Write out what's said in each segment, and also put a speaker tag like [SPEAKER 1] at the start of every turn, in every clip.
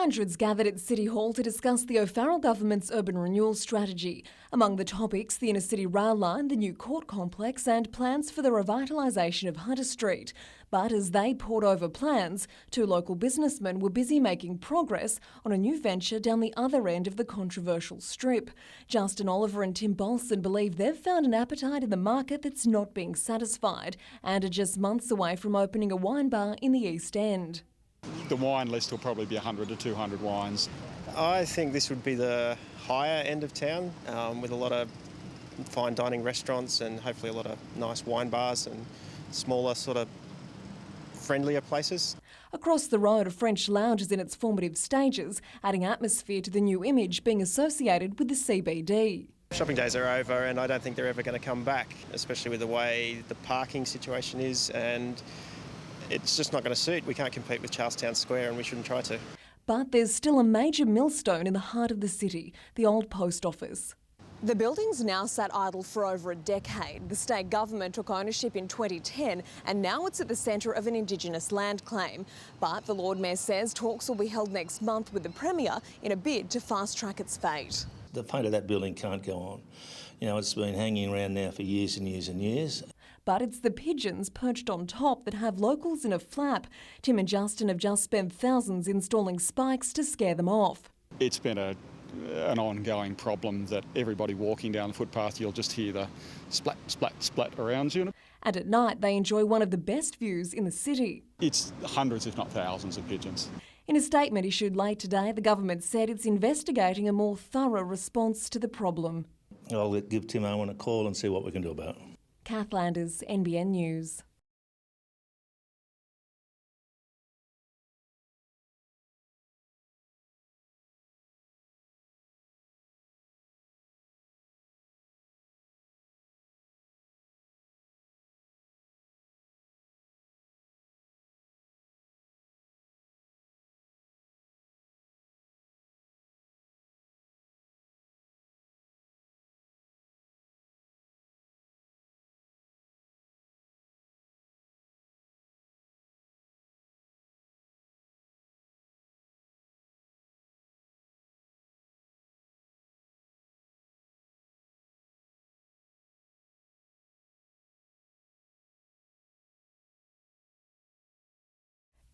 [SPEAKER 1] Hundreds gathered at City Hall to discuss the O'Farrell government's urban renewal strategy. Among the topics, the inner city rail line, the new court complex and plans for the revitalisation of Hunter Street. But as they pored over plans, two local businessmen were busy making progress on a new venture down the other end of the controversial strip. Justin Oliver and Tim Bolson believe they've found an appetite in the market that's not being satisfied and are just months away from opening a wine bar in the East End.
[SPEAKER 2] The wine list will probably be 100 to 200 wines.
[SPEAKER 3] I think this would be the higher end of town with a lot of fine dining restaurants and hopefully a lot of nice wine bars and smaller sort of friendlier places.
[SPEAKER 1] Across the road, a French lounge is in its formative stages, adding atmosphere to the new image being associated with the CBD.
[SPEAKER 3] Shopping days are over and I don't think they're ever going to come back, especially with the way the parking situation is, and it's just not going to suit. We can't compete with Charlestown Square and we shouldn't try to.
[SPEAKER 1] But there's still a major millstone in the heart of the city, the old post office. The building's now sat idle for over a decade. The state government took ownership in 2010 and now it's at the centre of an Indigenous land claim. But the Lord Mayor says talks will be held next month with the Premier in a bid to fast-track its fate.
[SPEAKER 4] The fate of that building can't go on. You know, it's been hanging around now for years and years and years.
[SPEAKER 1] But it's the pigeons perched on top that have locals in a flap. Tim and Justin have just spent thousands installing spikes to scare them off.
[SPEAKER 2] It's been an ongoing problem that everybody walking down the footpath, you'll just hear the splat, splat, splat around you.
[SPEAKER 1] And at night, they enjoy one of the best views in the city.
[SPEAKER 2] It's hundreds, if not thousands, of pigeons.
[SPEAKER 1] In a statement issued late today, the government said it's investigating a more thorough response to the problem.
[SPEAKER 4] I'll give Tim Owen a call and see what we can do about it.
[SPEAKER 1] Kath Landers, NBN News.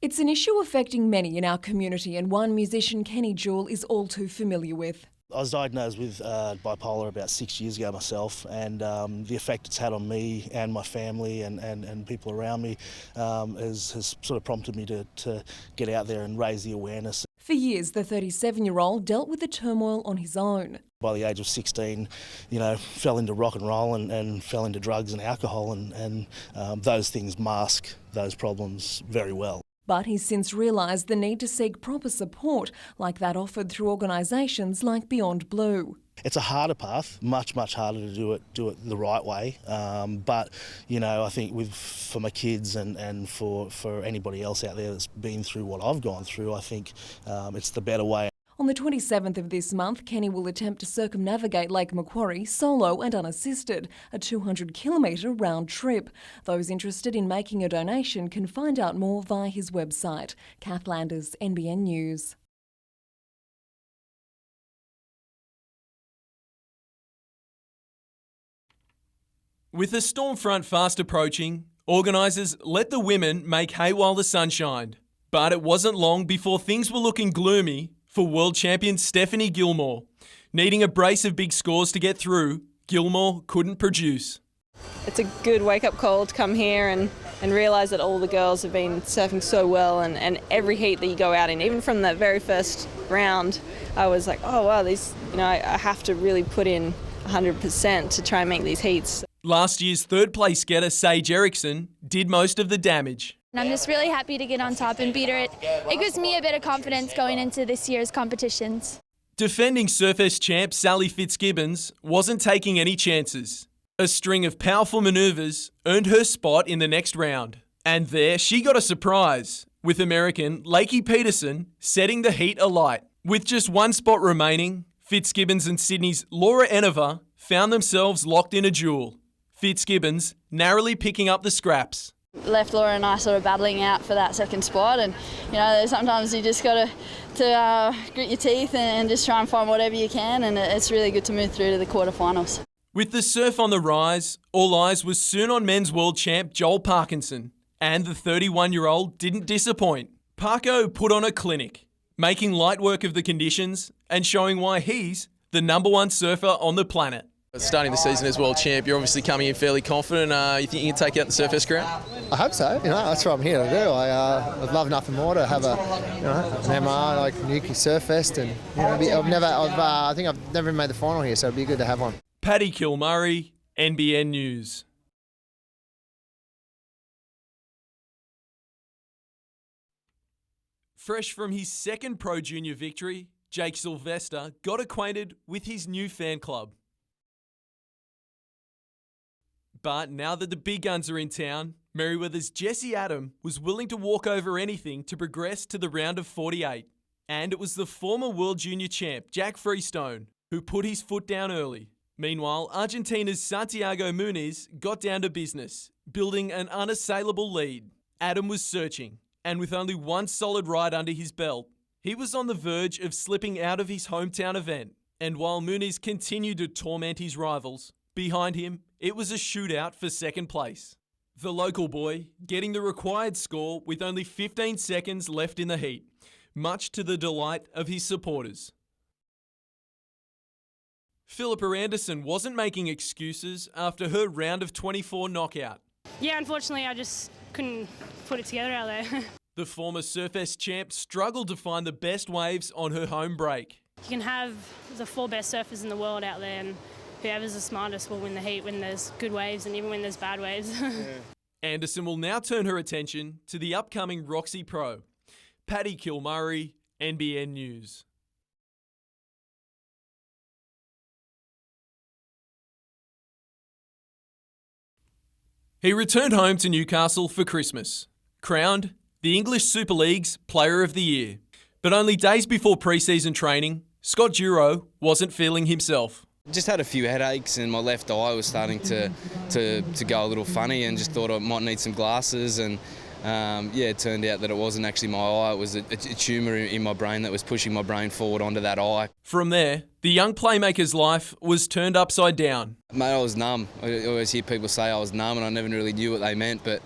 [SPEAKER 1] It's an issue affecting many in our community and one musician Kenny Jewell is all too familiar with.
[SPEAKER 5] I was diagnosed with bipolar about 6 years ago myself, and the effect it's had on me and my family and people around me has sort of prompted me to get out there and raise the awareness.
[SPEAKER 1] For years, the 37-year-old dealt with the turmoil on his own.
[SPEAKER 5] By the age of 16, you know, fell into rock and roll and fell into drugs and alcohol, and those things mask those problems very well.
[SPEAKER 1] But he's since realised the need to seek proper support, like that offered through organisations like Beyond Blue.
[SPEAKER 5] It's a harder path, much harder to do it the right way. But you know, I think for my kids and for anybody else out there that's been through what I've gone through, I think it's the better way.
[SPEAKER 1] On the 27th of this month, Kenny will attempt to circumnavigate Lake Macquarie solo and unassisted, a 200-kilometre round trip. Those interested in making a donation can find out more via his website. Kath Landers, NBN News.
[SPEAKER 6] With the storm front fast approaching, organisers let the women make hay while the sun shined. But it wasn't long before things were looking gloomy for world champion Stephanie Gilmore. Needing a brace of big scores to get through, Gilmore couldn't produce.
[SPEAKER 7] It's a good wake-up call to come here and realise that all the girls have been surfing so well, and every heat that you go out in, even from the very first round, I was like, oh wow, these, you know, I have to really put in 100% to try and make these heats.
[SPEAKER 6] Last year's third place getter Sage Eriksson did most of the damage.
[SPEAKER 8] I'm just really happy to get on top and beat her. It gives me a bit of confidence going into this year's competitions.
[SPEAKER 6] Defending Surfers champ Sally Fitzgibbons wasn't taking any chances. A string of powerful manoeuvres earned her spot in the next round. And there she got a surprise, with American Lakey Peterson setting the heat alight. With just one spot remaining, Fitzgibbons and Sydney's Laura Enova found themselves locked in a duel. Fitzgibbons narrowly picking up the scraps.
[SPEAKER 7] Left Laura and I sort of battling out for that second spot, and sometimes you just got to grit your teeth and just try and find whatever you can, and it's really good to move through to the quarterfinals.
[SPEAKER 6] With the surf on the rise, all eyes was soon on men's world champ Joel Parkinson, and the 31-year-old didn't disappoint. Parko put on a clinic, making light work of the conditions and showing why he's the #1 surfer on the planet.
[SPEAKER 9] Starting the season as world champ, you're obviously coming in fairly confident. You think you can take out the Surfers crown?
[SPEAKER 10] I hope so. That's what I'm here to do. I'd love nothing more to have an MR like Nuki Surf Fest, and I think I've never made the final here, so it'd be good to have one.
[SPEAKER 6] Paddy Kilmurray, NBN News. Fresh from his second Pro Junior victory, Jake Sylvester got acquainted with his new fan club. But now that the big guns are in town, Merryweather's Jesse Adam was willing to walk over anything to progress to the round of 48. And it was the former World Junior champ, Jack Freestone, who put his foot down early. Meanwhile, Argentina's Santiago Muniz got down to business, building an unassailable lead. Adam was searching, and with only one solid ride under his belt, he was on the verge of slipping out of his hometown event. And while Muniz continued to torment his rivals, behind him, it was a shootout for second place. The local boy getting the required score with only 15 seconds left in the heat, much to the delight of his supporters. Philippa Anderson wasn't making excuses after her round of 24 knockout.
[SPEAKER 11] Yeah, unfortunately I just couldn't put it together out there.
[SPEAKER 6] The former Surfest champ struggled to find the best waves on her home break.
[SPEAKER 11] You can have the 4 best surfers in the world out there, and whoever's the smartest will win the heat when there's good waves and even when there's bad waves.
[SPEAKER 6] Anderson will now turn her attention to the upcoming Roxy Pro. Paddy Kilmurray, NBN News. He returned home to Newcastle for Christmas, crowned the English Super League's Player of the Year. But only days before pre-season training, Scott Duro wasn't feeling himself.
[SPEAKER 12] Just had a few headaches and my left eye was starting to go a little funny, and just thought I might need some glasses, and it turned out that it wasn't actually my eye, it was a tumour in my brain that was pushing my brain forward onto that eye.
[SPEAKER 6] From there, the young playmaker's life was turned upside down.
[SPEAKER 12] Mate, I was numb. I always hear people say I was numb, and I never really knew what they meant, but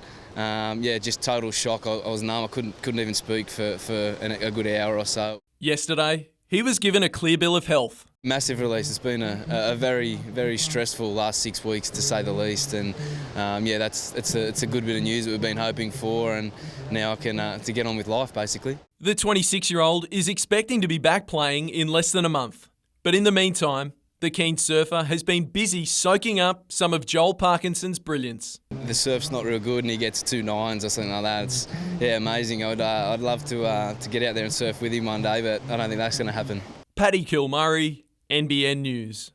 [SPEAKER 12] just total shock. I was numb. I couldn't even speak for a good hour or so. Yesterday,
[SPEAKER 6] he was given a clear bill of health.
[SPEAKER 12] Massive release. It's been a very, very stressful last 6 weeks, to say the least, and it's a good bit of news that we've been hoping for, and now I can to get on with life, basically.
[SPEAKER 6] The 26-year-old is expecting to be back playing in less than a month, but in the meantime, the keen surfer has been busy soaking up some of Joel Parkinson's brilliance.
[SPEAKER 12] The surf's not real good, and he gets 2 9s or something like that. It's amazing. I'd love to get out there and surf with him one day, but I don't think that's going to happen.
[SPEAKER 6] Paddy Kilmurray, NBN News.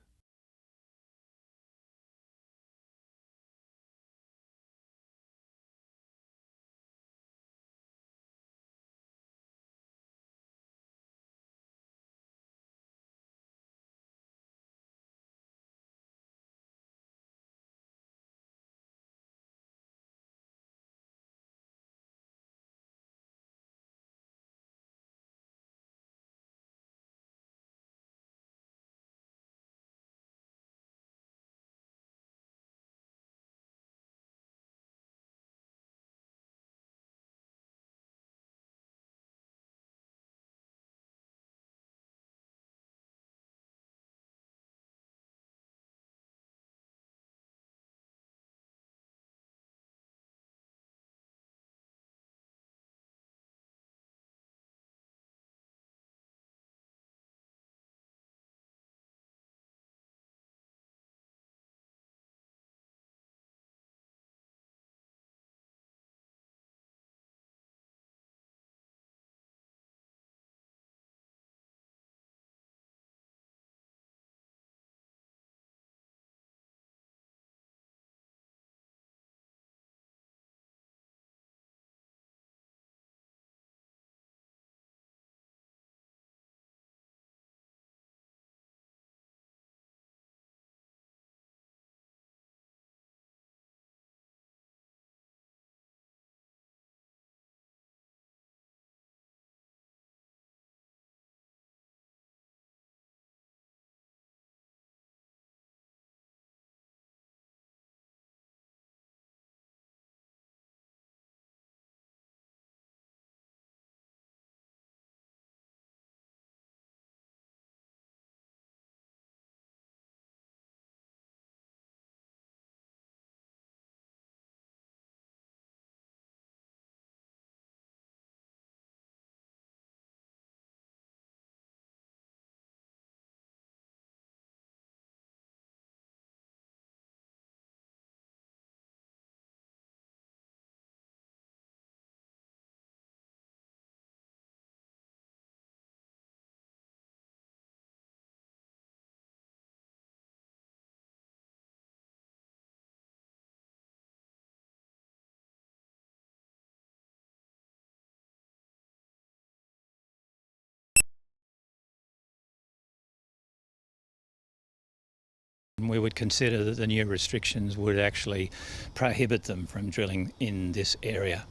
[SPEAKER 13] We would consider that the new restrictions would actually prohibit them from drilling in this area.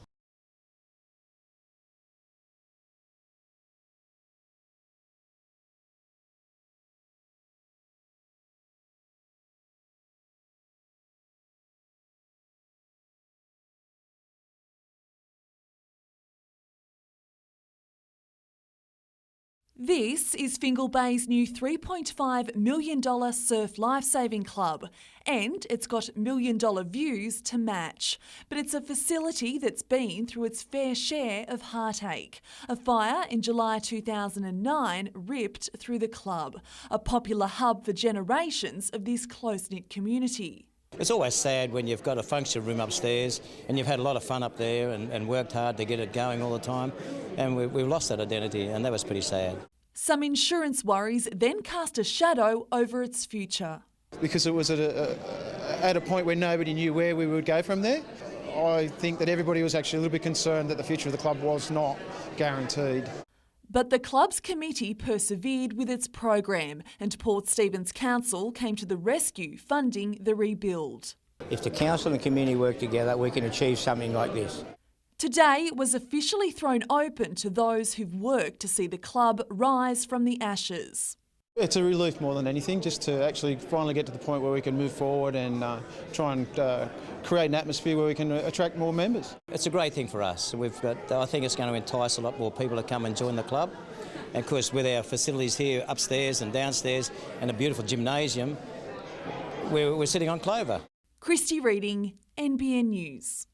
[SPEAKER 1] This is Fingal Bay's new $3.5 million surf lifesaving club, and it's got $1 million views to match. But it's a facility that's been through its fair share of heartache. A fire in July 2009 ripped through the club, a popular hub for generations of this close-knit community.
[SPEAKER 14] It's always sad when you've got a function room upstairs and you've had a lot of fun up there and worked hard to get it going all the time, and we've lost that identity, and that was pretty sad.
[SPEAKER 1] Some insurance worries then cast a shadow over its future.
[SPEAKER 15] Because it was at a point where nobody knew where we would go from there, I think that everybody was actually a little bit concerned that the future of the club was not guaranteed.
[SPEAKER 1] But the club's committee persevered with its program, and Port Stephens Council came to the rescue, funding the rebuild.
[SPEAKER 14] If the council and community work together, we can achieve something like this.
[SPEAKER 1] Today was officially thrown open to those who've worked to see the club rise from the ashes.
[SPEAKER 15] It's a relief more than anything, just to actually finally get to the point where we can move forward and try and create an atmosphere where we can attract more members.
[SPEAKER 14] It's a great thing for us. I think it's going to entice a lot more people to come and join the club. And of course, with our facilities here upstairs and downstairs and a beautiful gymnasium, we're sitting on clover.
[SPEAKER 1] Christy Reading, NBN News.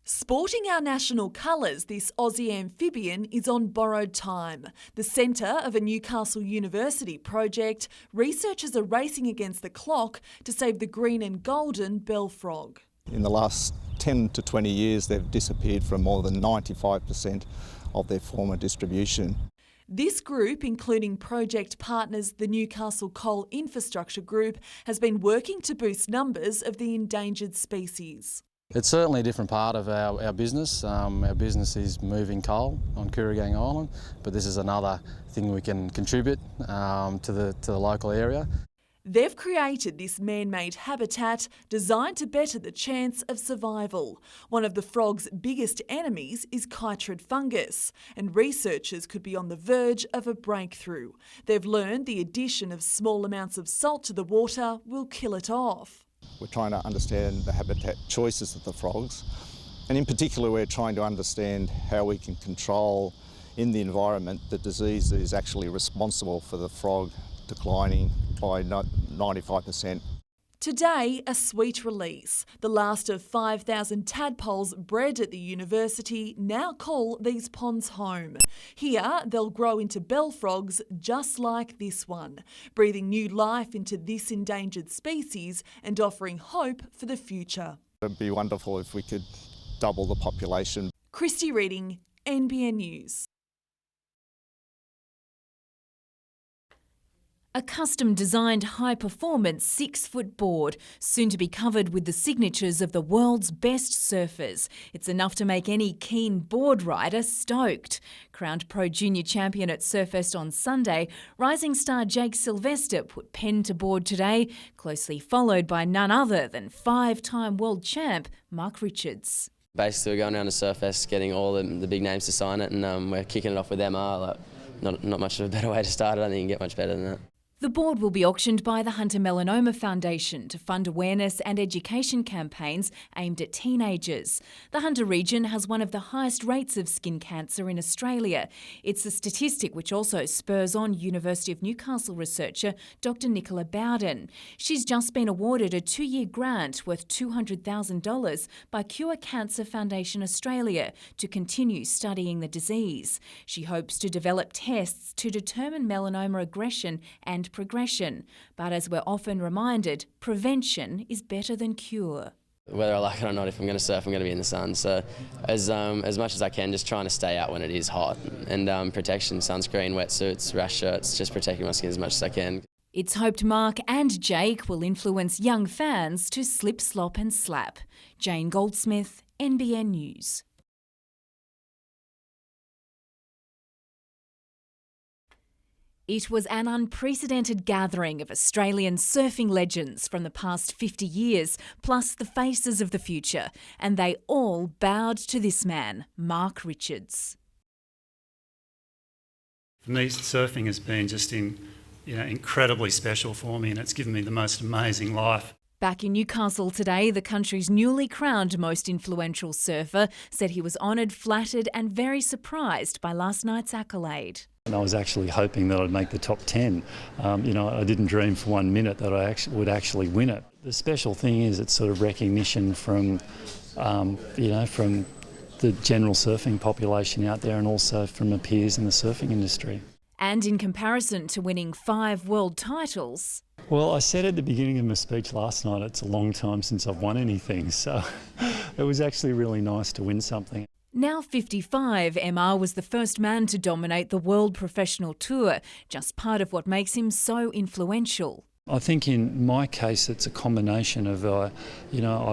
[SPEAKER 1] Sporting our national colours, this Aussie amphibian is on borrowed time. The centre of a Newcastle University project, researchers are racing against the clock to save the green and golden bellfrog.
[SPEAKER 16] In the last 10 to 20 years, they've disappeared from more than 95% of their former distribution.
[SPEAKER 1] This group, including project partners the Newcastle Coal Infrastructure Group, has been working to boost numbers of the endangered species.
[SPEAKER 17] It's certainly a different part of our business. Our business is moving coal on Kooragang Island, but this is another thing we can contribute to the local area.
[SPEAKER 1] They've created this man-made habitat designed to better the chance of survival. One of the frog's biggest enemies is chytrid fungus, and researchers could be on the verge of a breakthrough. They've learned the addition of small amounts of salt to the water will kill it off.
[SPEAKER 16] We're trying to understand the habitat choices of the frogs, and in particular we're trying to understand how we can control in the environment the disease that is actually responsible for the frog declining by 95%.
[SPEAKER 1] Today, a sweet release. The last of 5,000 tadpoles bred at the university now call these ponds home. Here, they'll grow into bellfrogs just like this one, breathing new life into this endangered species and offering hope for the future.
[SPEAKER 16] It'd be wonderful if we could double the population.
[SPEAKER 1] Christy Reading, NBN News.
[SPEAKER 18] A custom-designed high-performance 6-foot board, soon to be covered with the signatures of the world's best surfers. It's enough to make any keen board rider stoked. Crowned Pro Junior champion at Surfest on Sunday, rising star Jake Sylvester put pen to board today, closely followed by none other than 5-time world champ Mark Richards.
[SPEAKER 19] Basically, we're going down to Surfest, getting all the big names to sign it, and we're kicking it off with MR. Not much of a better way to start it. I don't think you can get much better than that.
[SPEAKER 18] The board will be auctioned by the Hunter Melanoma Foundation to fund awareness and education campaigns aimed at teenagers. The Hunter region has one of the highest rates of skin cancer in Australia. It's a statistic which also spurs on University of Newcastle researcher Dr Nicola Bowden. She's just been awarded a 2-year grant worth $200,000 by Cure Cancer Foundation Australia to continue studying the disease. She hopes to develop tests to determine melanoma aggression and progression. But as we're often reminded, prevention is better than cure.
[SPEAKER 19] Whether I like it or not, if I'm going to surf, I'm going to be in the sun. So as much as I can, just trying to stay out when it is hot. And protection, sunscreen, wetsuits, rash shirts, just protecting my skin as much as I can.
[SPEAKER 18] It's hoped Mark and Jake will influence young fans to slip, slop and slap. Jane Goldsmith, NBN News. It was an unprecedented gathering of Australian surfing legends from the past 50 years, plus the faces of the future, and they all bowed to this man, Mark Richards.
[SPEAKER 20] For me, surfing has been just incredibly special for me, and it's given me the most amazing life.
[SPEAKER 18] Back in Newcastle today, the country's newly crowned most influential surfer said he was honoured, flattered and very surprised by last night's accolade.
[SPEAKER 20] And I was actually hoping that I'd make the top 10. I didn't dream for 1 minute that I would actually win it. The special thing is it's sort of recognition from, from the general surfing population out there and also from my peers in the surfing industry.
[SPEAKER 18] And in comparison to winning 5 world titles...
[SPEAKER 20] Well, I said at the beginning of my speech last night, it's a long time since I've won anything, so it was actually really nice to win something.
[SPEAKER 18] Now 55, MR was the first man to dominate the World Professional Tour, just part of what makes him so influential.
[SPEAKER 20] I think in my case it's a combination of, I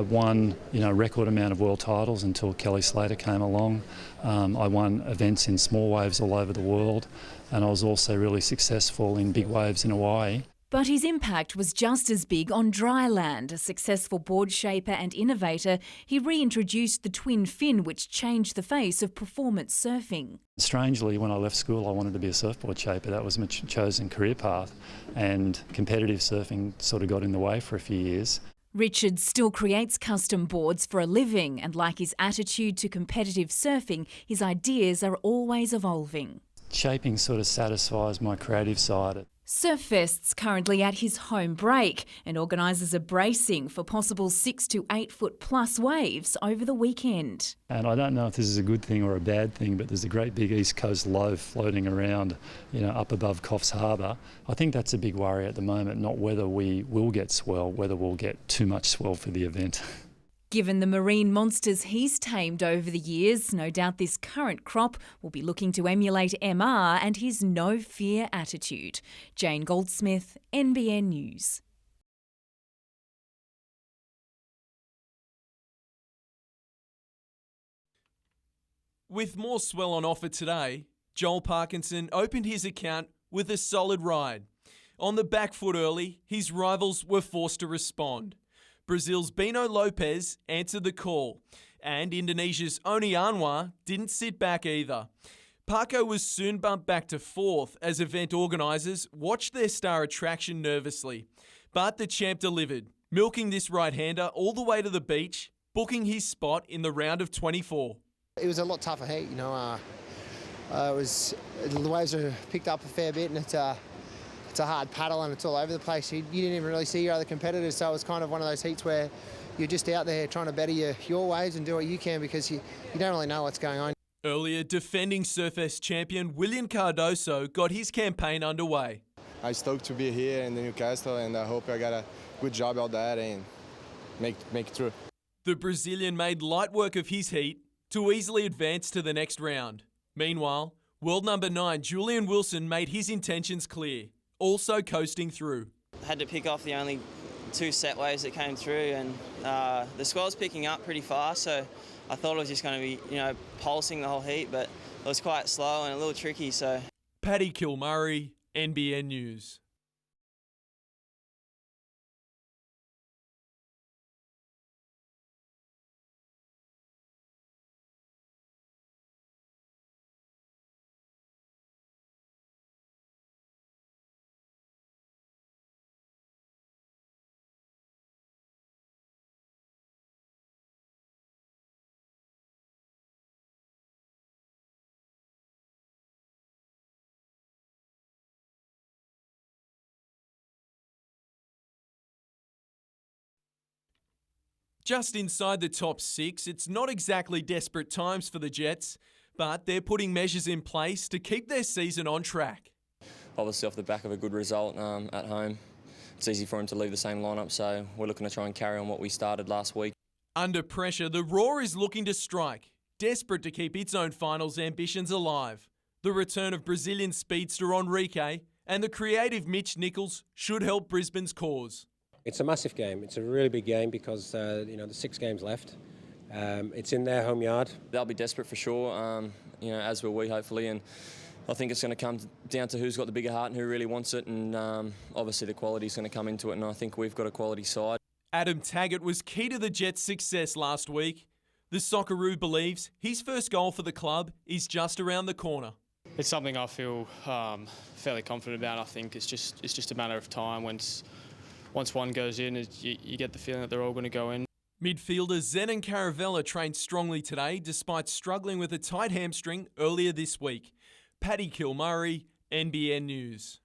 [SPEAKER 20] won a record amount of world titles until Kelly Slater came along. I won events in small waves all over the world, and I was also really successful in big waves in Hawaii.
[SPEAKER 18] But his impact was just as big on dry land. A successful board shaper and innovator, he reintroduced the twin fin, which changed the face of performance surfing.
[SPEAKER 20] Strangely, when I left school, I wanted to be a surfboard shaper. That was my chosen career path, and competitive surfing sort of got in the way for a few years.
[SPEAKER 18] Richards still creates custom boards for a living, and like his attitude to competitive surfing, his ideas are always evolving.
[SPEAKER 20] Shaping sort of satisfies my creative side.
[SPEAKER 18] Surffest's currently at his home break and organisers are bracing for possible 6 to 8 foot plus waves over the weekend.
[SPEAKER 20] And I don't know if this is a good thing or a bad thing, but there's a great big East Coast low floating around, up above Coffs Harbour. I think that's a big worry at the moment, not whether we will get swell, whether we'll get too much swell for the event.
[SPEAKER 18] Given the marine monsters he's tamed over the years, no doubt this current crop will be looking to emulate MR and his no-fear attitude. Jane Goldsmith, NBN News.
[SPEAKER 6] With more swell on offer today, Joel Parkinson opened his account with a solid ride. On the back foot early, his rivals were forced to respond. Brazil's Bino Lopes answered the call, and Indonesia's Oni Anwar didn't sit back either. Parko was soon bumped back to 4th as event organisers watched their star attraction nervously. But the champ delivered, milking this right-hander all the way to the beach, booking his spot in the round of 24.
[SPEAKER 10] It was a lot tougher heat, the waves were picked up a fair bit, and it's a hard paddle and it's all over the place. You didn't even really see your other competitors, so it was kind of one of those heats where you're just out there trying to better your waves and do what you can because you don't really know what's going on.
[SPEAKER 6] Earlier, defending Surfest champion William Cardoso got his campaign underway.
[SPEAKER 21] I'm stoked to be here in the Newcastle, and I hope I got a good job out there and make it through.
[SPEAKER 6] The Brazilian made light work of his heat to easily advance to the next round. Meanwhile, world number 9 Julian Wilson made his intentions clear, also coasting through.
[SPEAKER 22] Had to pick off the only 2 set waves that came through, and the swell's picking up pretty fast, so I thought it was just going to be, pulsing the whole heat, but it was quite slow and a little tricky, so.
[SPEAKER 6] Paddy Kilmurray, NBN News. Just inside the top 6, it's not exactly desperate times for the Jets, but they're putting measures in place to keep their season on track.
[SPEAKER 23] Obviously off the back of a good result at home, it's easy for him to leave the same lineup, so we're looking to try and carry on what we started last week.
[SPEAKER 6] Under pressure, the Roar is looking to strike, desperate to keep its own finals ambitions alive. The return of Brazilian speedster Enrique and the creative Mitch Nichols should help Brisbane's cause.
[SPEAKER 24] It's a massive game. It's a really big game because, there's 6 games left. It's in their home yard.
[SPEAKER 23] They'll be desperate for sure, as will we hopefully. And I think it's going to come down to who's got the bigger heart and who really wants it, and obviously the quality's going to come into it, and I think we've got a quality side.
[SPEAKER 6] Adam Taggart was key to the Jets' success last week. The Socceroo believes his first goal for the club is just around the corner.
[SPEAKER 2] It's something I feel fairly confident about. I think it's just a matter of time. Once one goes in, you get the feeling that they're all going to go in.
[SPEAKER 6] Midfielders Zen and Caravella trained strongly today despite struggling with a tight hamstring earlier this week. Paddy Kilmurray, NBN News.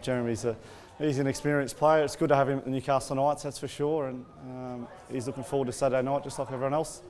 [SPEAKER 3] Jeremy's he's an experienced player. It's good to have him at the Newcastle Knights, that's for sure, and he's looking forward to Saturday night just like everyone else.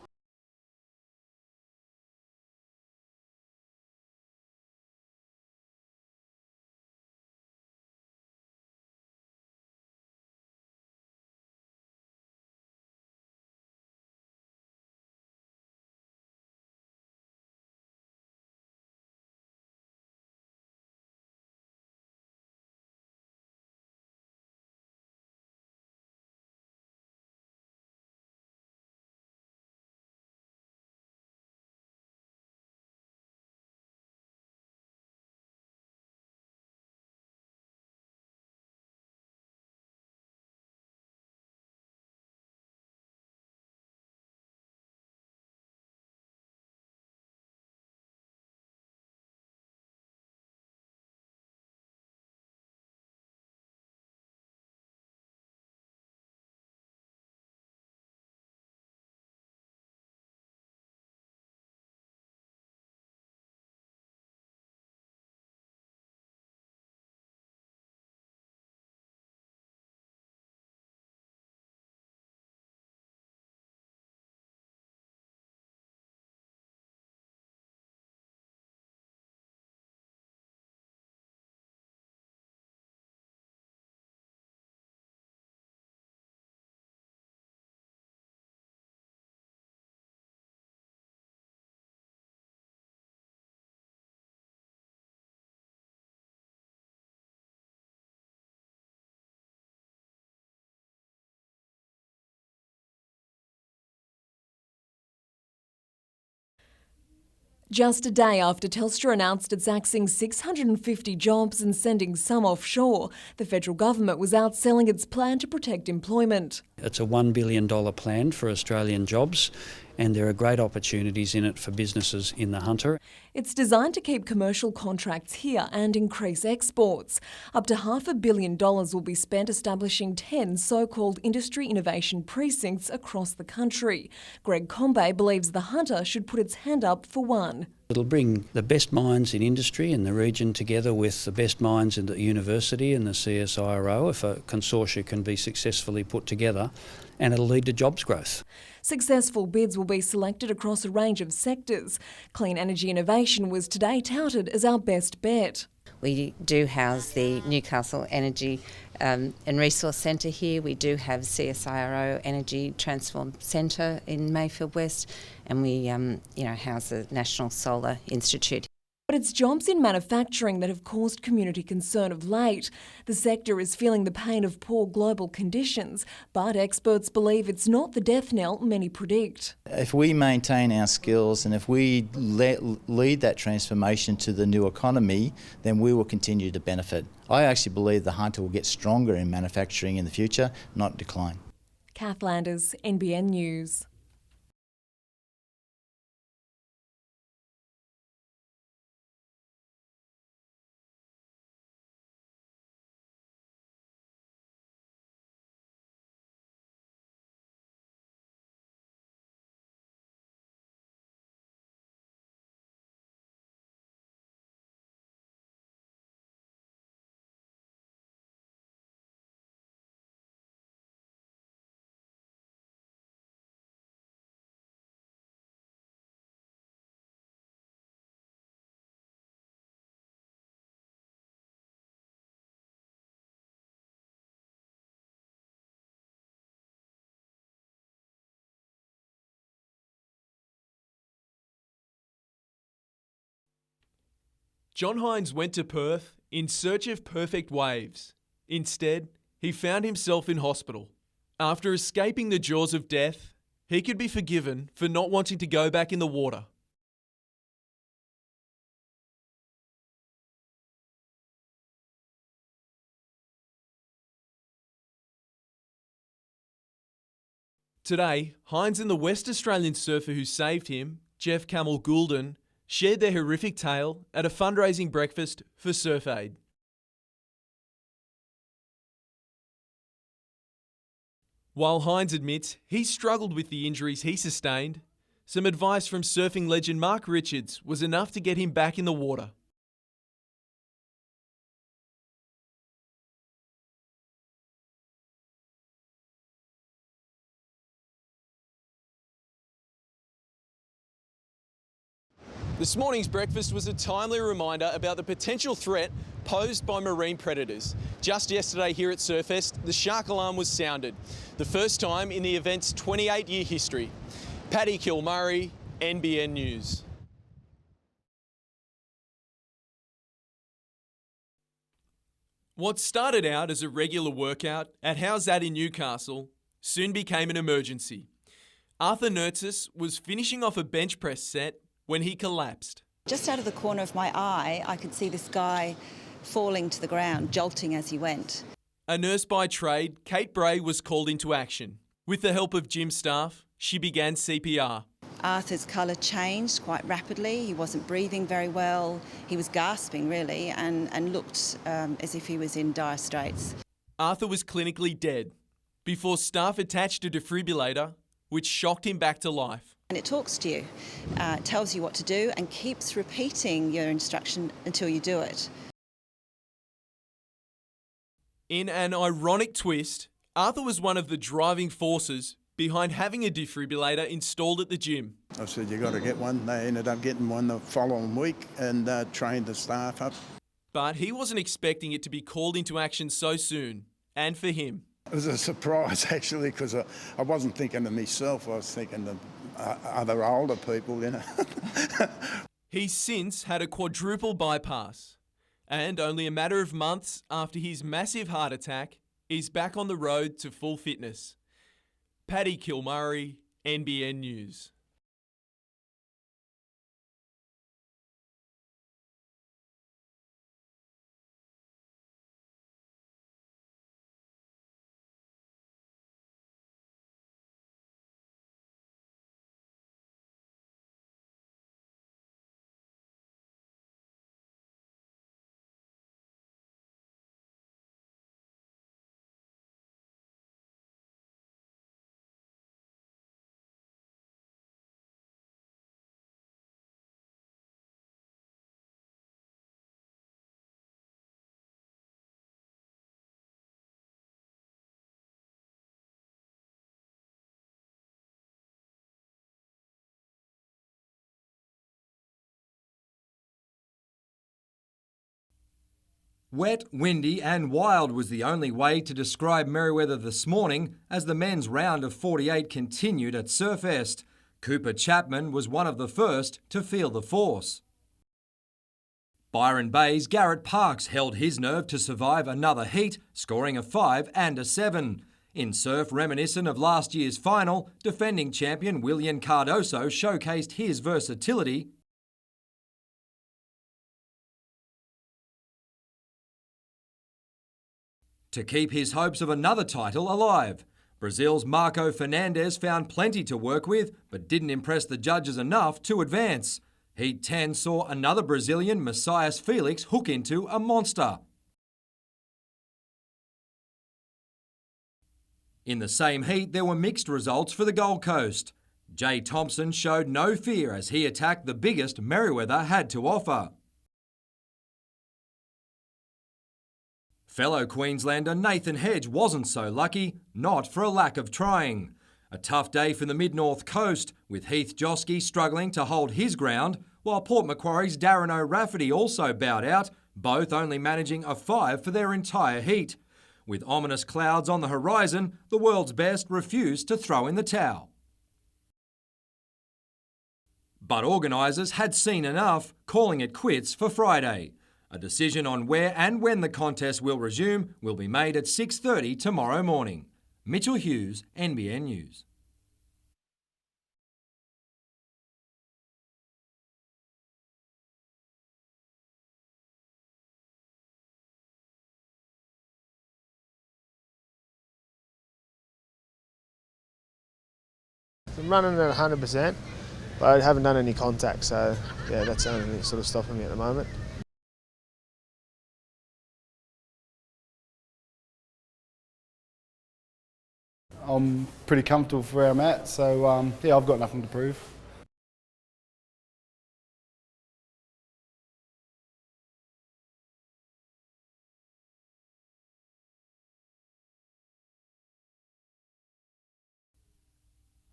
[SPEAKER 1] Just a day after Telstra announced it's axing 650 jobs and sending some offshore, the federal government was out selling its plan to protect employment.
[SPEAKER 4] It's a $1 billion plan for Australian jobs, and there are great opportunities in it for businesses in the Hunter.
[SPEAKER 1] It's designed to keep commercial contracts here and increase exports. Up to $500 million will be spent establishing 10 so-called industry innovation precincts across the country. Greg Combay believes the Hunter should put its hand up for one.
[SPEAKER 4] It'll bring the best minds in industry in the region together with the best minds in the university and the CSIRO if a consortia can be successfully put together, and it'll lead to jobs growth.
[SPEAKER 1] Successful bids will be selected across a range of sectors. Clean energy innovation was today touted as our best bet.
[SPEAKER 5] We do house the Newcastle Energy and Resource Centre here. We do have CSIRO Energy Transform Centre in Mayfield West, and we house the National Solar Institute.
[SPEAKER 1] But it's jobs in manufacturing that have caused community concern of late. The sector is feeling the pain of poor global conditions, but experts believe it's not the death knell many predict.
[SPEAKER 25] If we maintain our skills and if we lead that transformation to the new economy, then we will continue to benefit. I actually believe the Hunter will get stronger in manufacturing in the future, not decline.
[SPEAKER 1] Kath Landers, NBN News.
[SPEAKER 6] John Hines went to Perth in search of perfect waves. Instead, he found himself in hospital. After escaping the jaws of death, he could be forgiven for not wanting to go back in the water. Today, Hines and the West Australian surfer who saved him, Jeff Camel Goulden, shared their horrific tale at a fundraising breakfast for Surf Aid. While Hines admits he struggled with the injuries he sustained, some advice from surfing legend Mark Richards was enough to get him back in the water. This morning's breakfast was a timely reminder about the potential threat posed by marine predators. Just yesterday here at Surfest, the shark alarm was sounded, the first time in the event's 28-year history. Paddy Kilmurray, NBN News. What started out as a regular workout at How's That in Newcastle soon became an emergency. Arthur Nertzis was finishing off a bench press set when he collapsed.
[SPEAKER 7] Just out of the corner of my eye, I could see this guy falling to the ground, jolting as he went.
[SPEAKER 6] A nurse by trade, Kate Bray was called into action. With the help of gym staff, she began CPR.
[SPEAKER 7] Arthur's colour changed quite rapidly. He wasn't breathing very well. He was gasping, really, and looked as if he was in dire straits.
[SPEAKER 6] Arthur was clinically dead before staff attached a defibrillator, which shocked him back to life.
[SPEAKER 7] And it talks to you, tells you what to do and keeps repeating your instruction until you do it.
[SPEAKER 6] In an ironic twist, Arthur was one of the driving forces behind having a defibrillator installed at the gym.
[SPEAKER 8] I said, you got to get one. They ended up getting one the following week and trained the staff up.
[SPEAKER 6] But he wasn't expecting it to be called into action so soon, and for him.
[SPEAKER 8] It was a surprise, actually, because I wasn't thinking of myself. I was thinking of other older people, you know.
[SPEAKER 6] He's since had a quadruple bypass, and only a matter of months after his massive heart attack, he's back on the road to full fitness. Paddy Kilmurray, NBN News.
[SPEAKER 9] Wet, windy and wild was the only way to describe Merewether this morning as the men's round of 48 continued at Surfest. Cooper Chapman was one of the first to feel the force. Byron Bay's Garrett Parks held his nerve to survive another heat, scoring a 5 and a 7. In surf reminiscent of last year's final, defending champion William Cardoso showcased his versatility. To keep his hopes of another title alive, Brazil's Marco Fernandes found plenty to work with, but didn't impress the judges enough to advance. Heat 10 saw another Brazilian, Messias Felix, hook into a monster. In the same heat, there were mixed results for the Gold Coast. Jay Thompson showed no fear as he attacked the biggest Merewether had to offer. Fellow Queenslander Nathan Hedge wasn't so lucky, not for a lack of trying. A tough day for the Mid-North Coast, with Heath Joske struggling to hold his ground, while Port Macquarie's Darren O'Rafferty also bowed out, both only managing a 5 for their entire heat. With ominous clouds on the horizon, the world's best refused to throw in the towel. But organisers had seen enough, calling it quits for Friday. A decision on where and when the contest will resume will be made at 6:30 tomorrow morning. Mitchell Hughes, NBN News.
[SPEAKER 10] I'm running at 100%, but I haven't done any contact, so yeah, that's the only thing sort of stopping me at the moment.
[SPEAKER 3] I'm pretty comfortable for where I'm at, so yeah, I've got nothing to prove.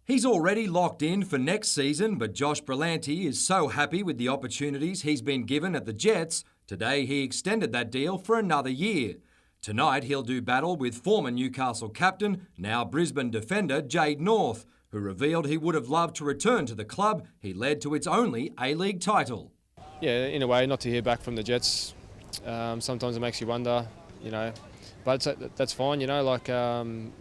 [SPEAKER 9] He's already locked in for next season, but Josh Berlanti is so happy with the opportunities he's been given at the Jets, today he extended that deal for another year. Tonight he'll do battle with former Newcastle captain, now Brisbane defender Jade North, who revealed he would have loved to return to the club he led to its only A-League title.
[SPEAKER 2] Yeah, in a way, not to hear back from the Jets, sometimes it makes you wonder, but that's fine,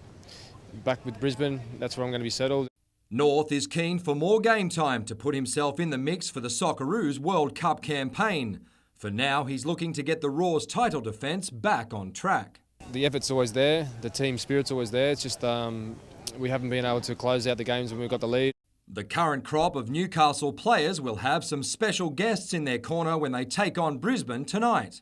[SPEAKER 2] back with Brisbane, that's where I'm going to be settled.
[SPEAKER 9] North is keen for more game time to put himself in the mix for the Socceroos World Cup campaign. For now, he's looking to get the Raw's title defence back on track.
[SPEAKER 2] The effort's always there, the team spirit's always there, it's just we haven't been able to close out the games when we've got the lead.
[SPEAKER 9] The current crop of Newcastle players will have some special guests in their corner when they take on Brisbane tonight.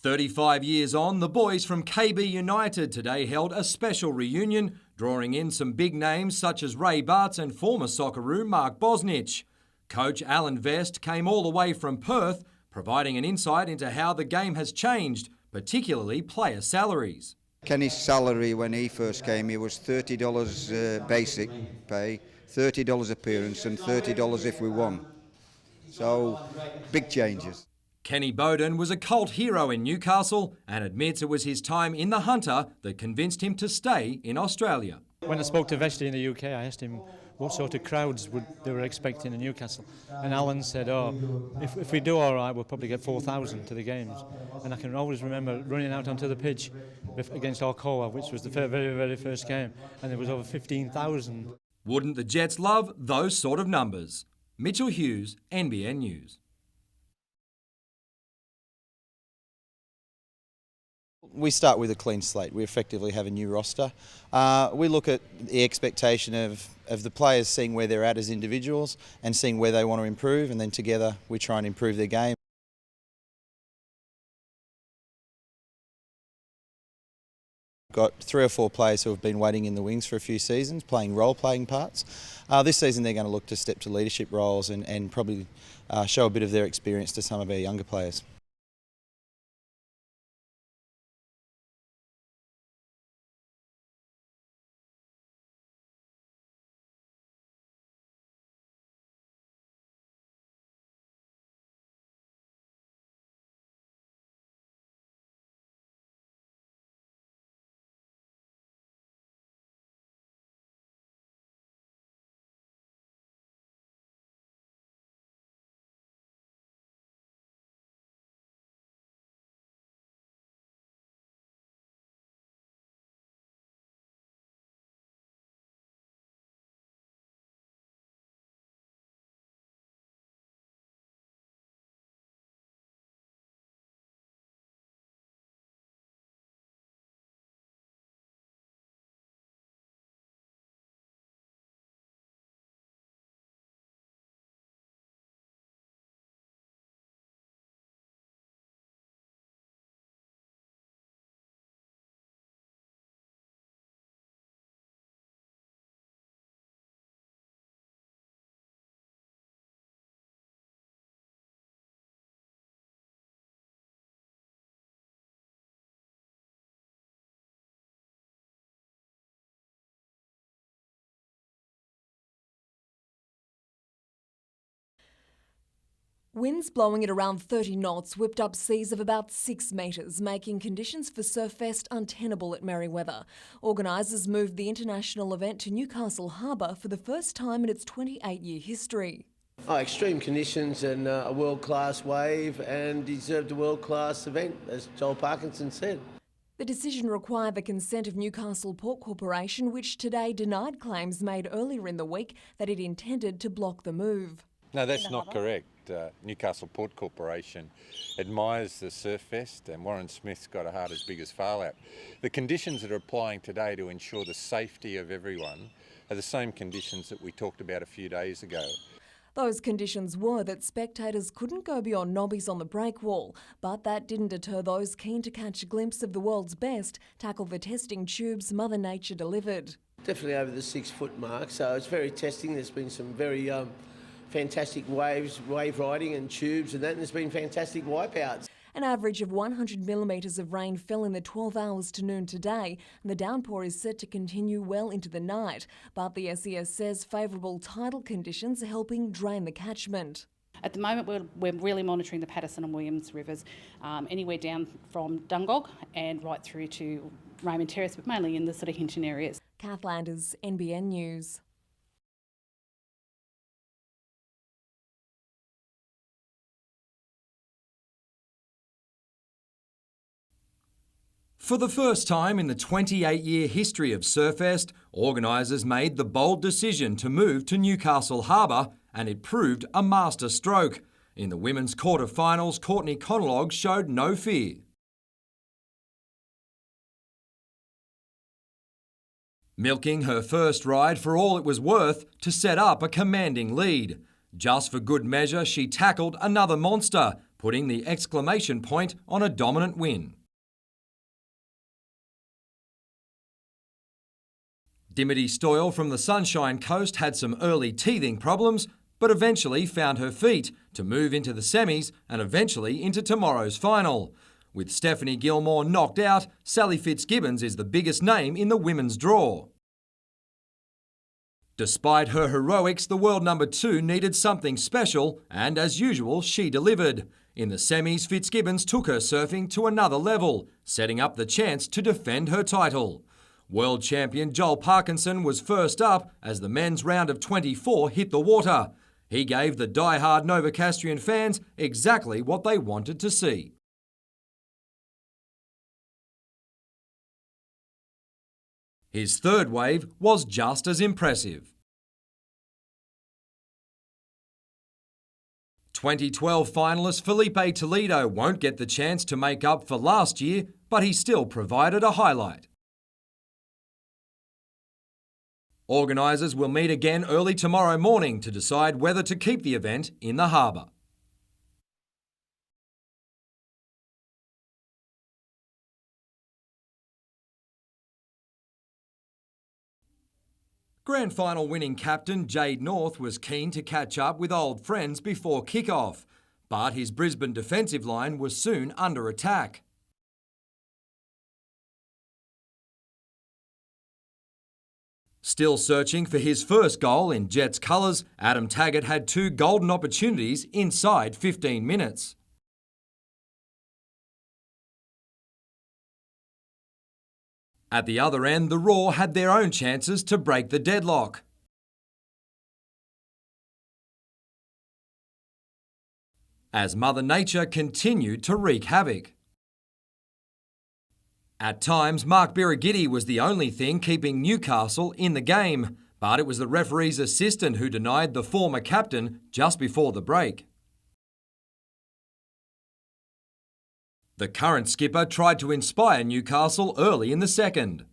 [SPEAKER 9] 35 years on, the boys from KB United today held a special reunion, drawing in some big names such as Ray Bartz and former Socceroo Mark Bosnich. Coach Alan Vest came all the way from Perth, providing an insight into how the game has changed, particularly player salaries.
[SPEAKER 11] Kenny's salary when he first came, he was $30 basic pay, $30 appearance and $30 if we won. So, big changes.
[SPEAKER 9] Kenny Bowden was a cult hero in Newcastle and admits it was his time in the Hunter that convinced him to stay in Australia.
[SPEAKER 12] When I spoke to Vesti in the UK, I asked him what sort of crowds they were expecting in Newcastle. And Alan said, if we do all right, we'll probably get 4,000 to the games. And I can always remember running out onto the pitch against Alcoa, which was the very, very first game, and there was over 15,000.
[SPEAKER 9] Wouldn't the Jets love those sort of numbers? Mitchell Hughes, NBN News.
[SPEAKER 13] We start with a clean slate. We effectively have a new roster. We look at the expectation of the players seeing where they're at as individuals and seeing where they want to improve, and then together we try and improve their game. Got 3 or 4 players who have been waiting in the wings for a few seasons, playing role-playing parts. This season they're going to look to step to leadership roles and probably show a bit of their experience to some of our younger players.
[SPEAKER 1] Winds blowing at around 30 knots whipped up seas of about 6 metres, making conditions for Surfest untenable at Merewether. Organisers moved the international event to Newcastle Harbour for the first time in its 28-year history.
[SPEAKER 14] Extreme conditions and a world-class wave, and deserved a world-class event, as Joel Parkinson said.
[SPEAKER 1] The decision required the consent of Newcastle Port Corporation, which today denied claims made earlier in the week that it intended to block the move.
[SPEAKER 15] No, that's not correct. Newcastle Port Corporation admires the Surfest, and Warren Smith's got a heart as big as Phar Lap. The conditions that are applying today to ensure the safety of everyone are the same conditions that we talked about a few days ago.
[SPEAKER 1] Those conditions were that spectators couldn't go beyond nobbies on the breakwall, but that didn't deter those keen to catch a glimpse of the world's best tackle the testing tubes Mother Nature delivered.
[SPEAKER 14] Definitely over the 6-foot mark, so it's very testing. There's been some very fantastic wave riding and tubes and that, and there's been fantastic wipeouts.
[SPEAKER 1] An average of 100 millimetres of rain fell in the 12 hours to noon today, and the downpour is set to continue well into the night. But the SES says favourable tidal conditions are helping drain the catchment.
[SPEAKER 16] At the moment, we're really monitoring the Patterson and Williams rivers, anywhere down from Dungog and right through to Raymond Terrace, but mainly in the sort of Hinton areas.
[SPEAKER 1] Kath Landers, NBN News.
[SPEAKER 9] For the first time in the 28-year history of Surfest, organisers made the bold decision to move to Newcastle Harbour, and it proved a master stroke. In the women's quarter-finals, Courtney Conlog showed no fear. Milking her first ride for all it was worth to set up a commanding lead. Just for good measure, she tackled another monster, putting the exclamation point on a dominant win. Dimity Stoyle from the Sunshine Coast had some early teething problems, but eventually found her feet to move into the semis and eventually into tomorrow's final. With Stephanie Gilmore knocked out, Sally Fitzgibbons is the biggest name in the women's draw. Despite her heroics, the world number 2 needed something special, and as usual, she delivered. In the semis, Fitzgibbons took her surfing to another level, setting up the chance to defend her title. World champion Joel Parkinson was first up as the men's round of 24 hit the water. He gave the die-hard Novocastrian fans exactly what they wanted to see. His third wave was just as impressive. 2012 finalist Felipe Toledo won't get the chance to make up for last year, but he still provided a highlight. Organisers will meet again early tomorrow morning to decide whether to keep the event in the harbour. Grand final winning captain Jade North was keen to catch up with old friends before kick-off, but his Brisbane defensive line was soon under attack. Still searching for his first goal in Jets colours, Adam Taggart had 2 golden opportunities inside 15 minutes. At the other end, the Raw had their own chances to break the deadlock. As Mother Nature continued to wreak havoc. At times, Mark Birighitti was the only thing keeping Newcastle in the game, but it was the referee's assistant who denied the former captain just before the break. The current skipper tried to inspire Newcastle early in the second.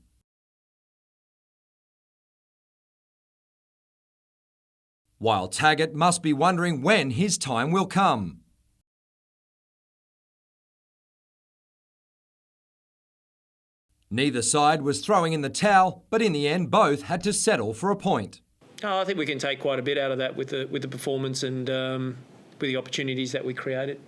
[SPEAKER 9] While Taggart must be wondering when his time will come. Neither side was throwing in the towel, but in the end both had to settle for a point.
[SPEAKER 17] I think we can take quite a bit out of that with the performance and with the opportunities that we created.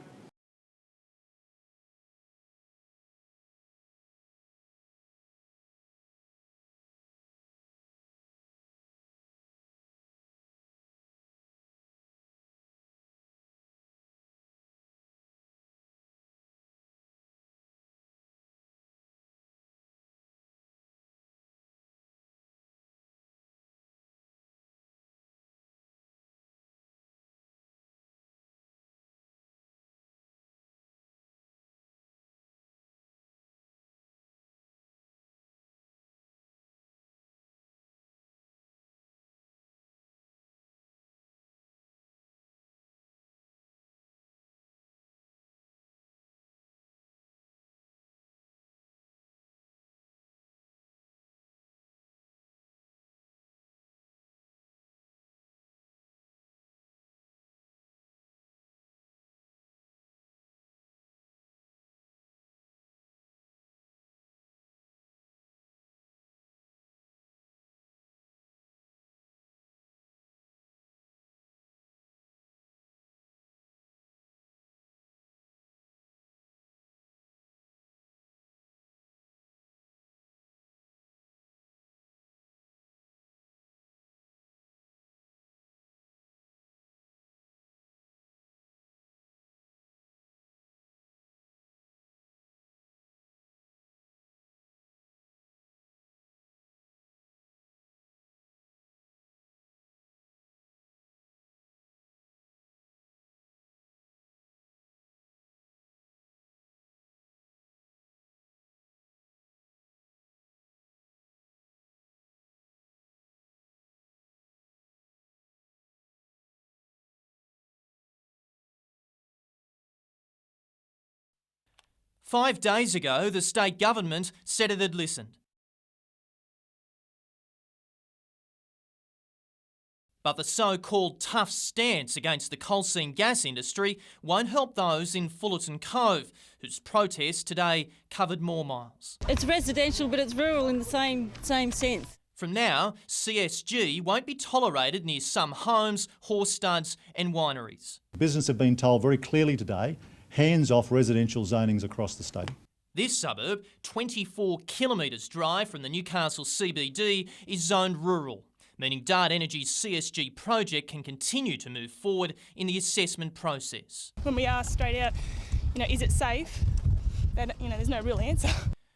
[SPEAKER 6] 5 days ago, the state government said it had listened. But the so-called tough stance against the coal seam gas industry won't help those in Fullerton Cove, whose protest today covered more miles.
[SPEAKER 18] It's residential, but it's rural in the same sense.
[SPEAKER 6] From now, CSG won't be tolerated near some homes, horse studs and wineries.
[SPEAKER 19] Business have been told very clearly today, hands off residential zonings across the state.
[SPEAKER 6] This suburb, 24 kilometres drive from the Newcastle CBD, is zoned rural, meaning Dart Energy's CSG project can continue to move forward in the assessment process.
[SPEAKER 20] When we ask straight out, is it safe? Then, there's no real answer.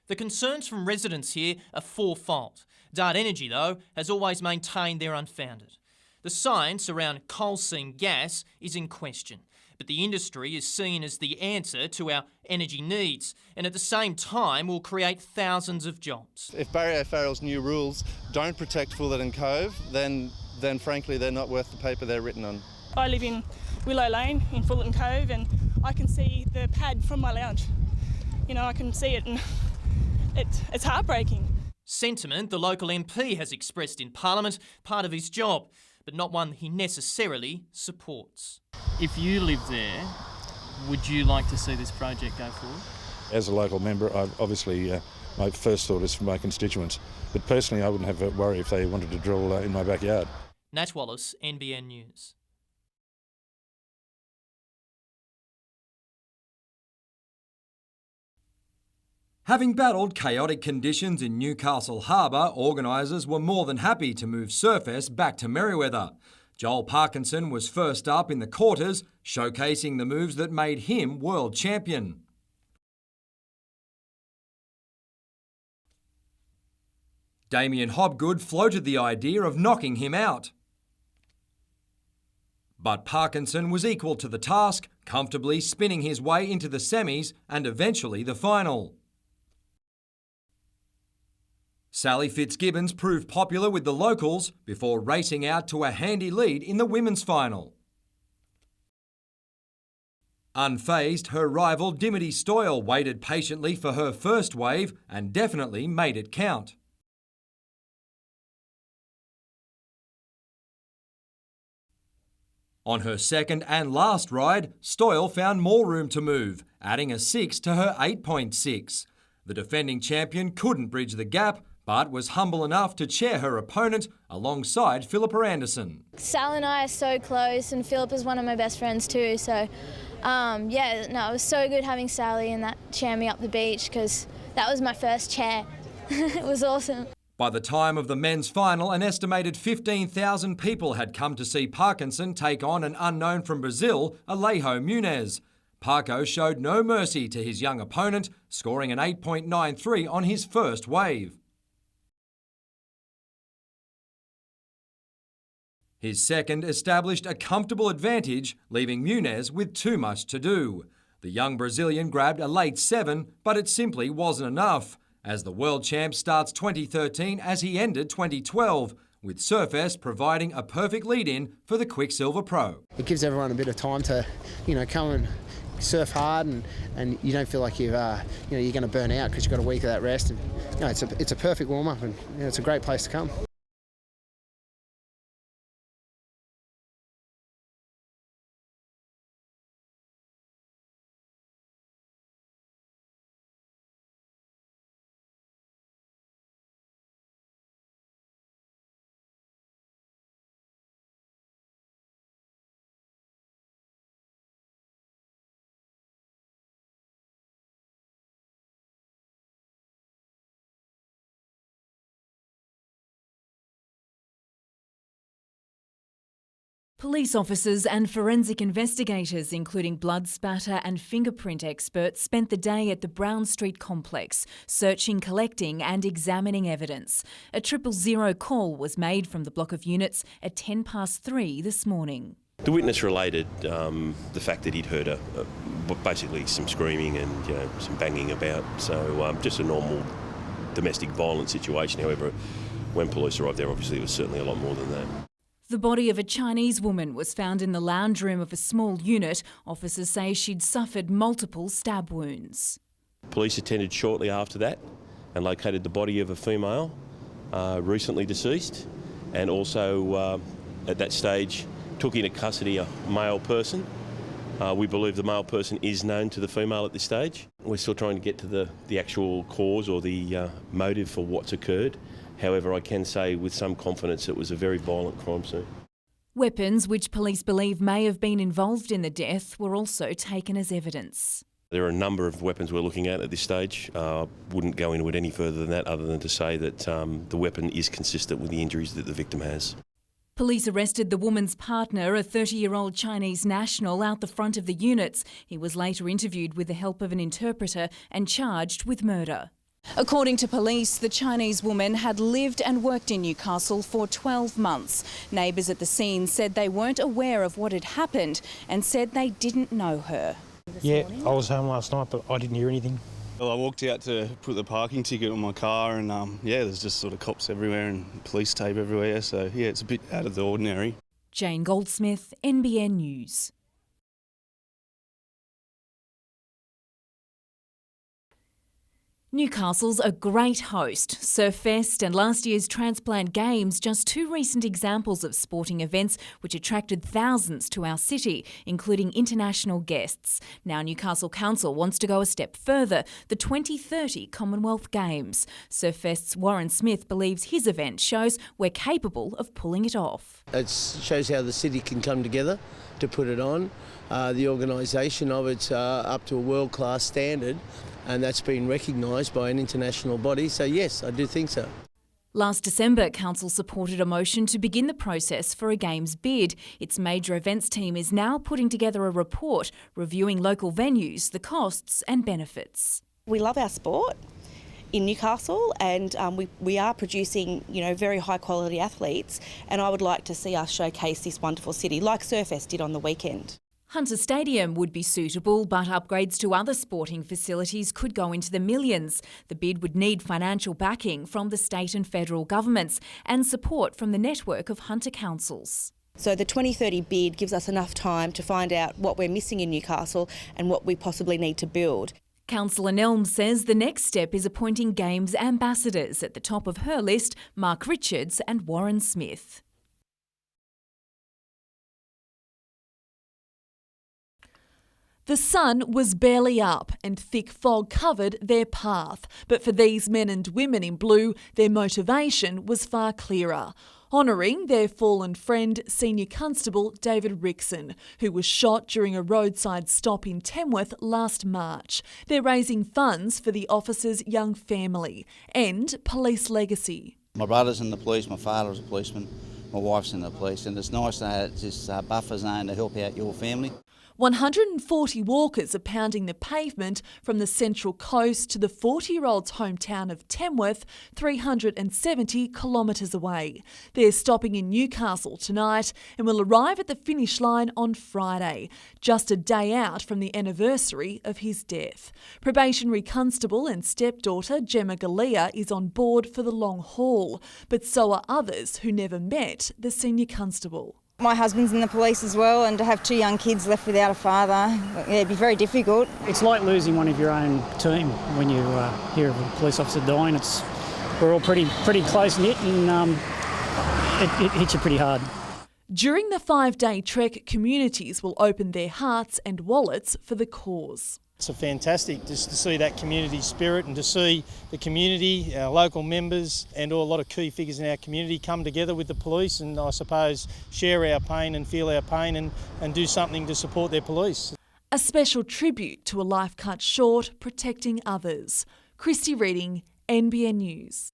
[SPEAKER 6] The concerns from residents here are fourfold. Dart Energy, though, has always maintained they're unfounded. The science around coal seam gas is in question, but the industry is seen as the answer to our energy needs and at the same time will create thousands of jobs.
[SPEAKER 21] If Barry O'Farrell's new rules don't protect Fullerton Cove, then frankly they're not worth the paper they're written on.
[SPEAKER 20] I live in Willow Lane in Fullerton Cove and I can see the pad from my lounge. I can see it and it's heartbreaking.
[SPEAKER 6] Sentiment the local MP has expressed in Parliament, part of his job, but not one he necessarily supports.
[SPEAKER 22] If you lived there, would you like to see this project go forward?
[SPEAKER 26] As a local member, obviously my first thought is for my constituents, but personally I wouldn't have a worry if they wanted to drill in my backyard.
[SPEAKER 6] Nat Wallace, NBN News.
[SPEAKER 9] Having battled chaotic conditions in Newcastle Harbour, organisers were more than happy to move Surfest back to Merewether. Joel Parkinson was first up in the quarters, showcasing the moves that made him world champion. Damien Hobgood floated the idea of knocking him out. But Parkinson was equal to the task, comfortably spinning his way into the semis and eventually the final. Sally Fitzgibbons proved popular with the locals before racing out to a handy lead in the women's final. Unfazed, her rival Dimity Stoyle waited patiently for her first wave and definitely made it count. On her second and last ride, Stoyle found more room to move, adding a 6 to her 8.6. The defending champion couldn't bridge the gap, but was humble enough to chair her opponent alongside Philippa Anderson.
[SPEAKER 27] Sal and I are so close and Philippa's one of my best friends too, so it was so good having Sally and that chair me up the beach because that was my first chair. It was awesome.
[SPEAKER 9] By the time of the men's final, an estimated 15,000 people had come to see Parkinson take on an unknown from Brazil, Alejo Muniz. Parko showed no mercy to his young opponent, scoring an 8.93 on his first wave. His second established a comfortable advantage, leaving Muniz with too much to do. The young Brazilian grabbed a late 7, but it simply wasn't enough, as the world champ starts 2013 as he ended 2012, with Surfest providing a perfect lead-in for the Quicksilver Pro.
[SPEAKER 10] It gives everyone a bit of time to, come and surf hard and you don't feel like you're going to burn out because you've got a week of that rest. And, it's a perfect warm-up and it's a great place to come.
[SPEAKER 28] Police officers and forensic investigators, including blood spatter and fingerprint experts, spent the day at the Brown Street complex, searching, collecting and examining evidence. A 000 call was made from the block of units at 3:10 this morning.
[SPEAKER 29] The witness related the fact that he'd heard basically some screaming and some banging about, so just a normal domestic violence situation. However, when police arrived there, obviously it was certainly a lot more than that.
[SPEAKER 28] The body of a Chinese woman was found in the lounge room of a small unit. Officers say she'd suffered multiple stab wounds.
[SPEAKER 29] Police attended shortly after that and located the body of a female recently deceased, and also at that stage took into custody a male person. We believe the male person is known to the female at this stage. We're still trying to get to the actual cause or the motive for what's occurred. However, I can say with some confidence it was a very violent crime scene.
[SPEAKER 28] Weapons which police believe may have been involved in the death were also taken as evidence.
[SPEAKER 29] There are a number of weapons we're looking at this stage. Wouldn't go into it any further than that, other than to say that the weapon is consistent with the injuries that the victim has.
[SPEAKER 28] Police arrested the woman's partner, a 30-year-old Chinese national, out the front of the units. He was later interviewed with the help of an interpreter and charged with murder. According to police, the Chinese woman had lived and worked in Newcastle for 12 months. Neighbours at the scene said they weren't aware of what had happened and said they didn't know her.
[SPEAKER 2] Yeah, I was home last night, but I didn't hear anything.
[SPEAKER 3] Well, I walked out to put the parking ticket on my car and, there's just sort of cops everywhere and police tape everywhere. So, yeah, it's a bit out of the ordinary.
[SPEAKER 28] Jane Goldsmith, NBN News. Newcastle's a great host. Surfest and last year's Transplant Games, just two recent examples of sporting events which attracted thousands to our city, including international guests. Now Newcastle Council wants to go a step further, the 2030 Commonwealth Games. Surfest's Warren Smith believes his event shows we're capable of pulling it off.
[SPEAKER 14] It shows how the city can come together to put it on. The organisation of it's up to a world-class standard, and that's been recognised by an international body. So yes, I do think so.
[SPEAKER 28] Last December, Council supported a motion to begin the process for a Games bid. Its major events team is now putting together a report reviewing local venues, the costs and benefits.
[SPEAKER 4] We love our sport in Newcastle, and we are producing, very high quality athletes, and I would like to see us showcase this wonderful city like Surfest did on the weekend.
[SPEAKER 28] Hunter Stadium would be suitable, but upgrades to other sporting facilities could go into the millions. The bid would need financial backing from the state and federal governments and support from the network of Hunter councils.
[SPEAKER 4] So the 2030 bid gives us enough time to find out what we're missing in Newcastle and what we possibly need to build.
[SPEAKER 28] Councillor Nelm says the next step is appointing Games ambassadors. At the top of her list, Mark Richards and Warren Smith. The sun was barely up and thick fog covered their path. But for these men and women in blue, their motivation was far clearer. Honouring their fallen friend, Senior Constable David Rickson, who was shot during a roadside stop in Tamworth last March. They're raising funds for the officer's young family and police legacy.
[SPEAKER 5] My brother's in the police, my father's a policeman, my wife's in the police, and it's nice to have this buffer zone to help out your family.
[SPEAKER 1] 140 walkers are pounding the pavement from the Central Coast to the 40-year-old's hometown of Tamworth, 370 kilometres away. They're stopping in Newcastle tonight and will arrive at the finish line on Friday, just a day out from the anniversary of his death. Probationary constable and stepdaughter Gemma Galea is on board for the long haul, but so are others who never met the senior constable.
[SPEAKER 7] My husband's in the police as well, and to have two young kids left without a father, it'd be very difficult.
[SPEAKER 8] It's like losing one of your own team when you hear of a police officer dying. We're all pretty close-knit, and it hits you pretty hard.
[SPEAKER 1] During the 5-day trek, communities will open their hearts and wallets for the cause.
[SPEAKER 8] It's fantastic just to see that community spirit and to see the community, our local members and a lot of key figures in our community come together with the police and I suppose share our pain and feel our pain and do something to support their police.
[SPEAKER 1] A special tribute to a life cut short protecting others. Christy Reading, NBN News.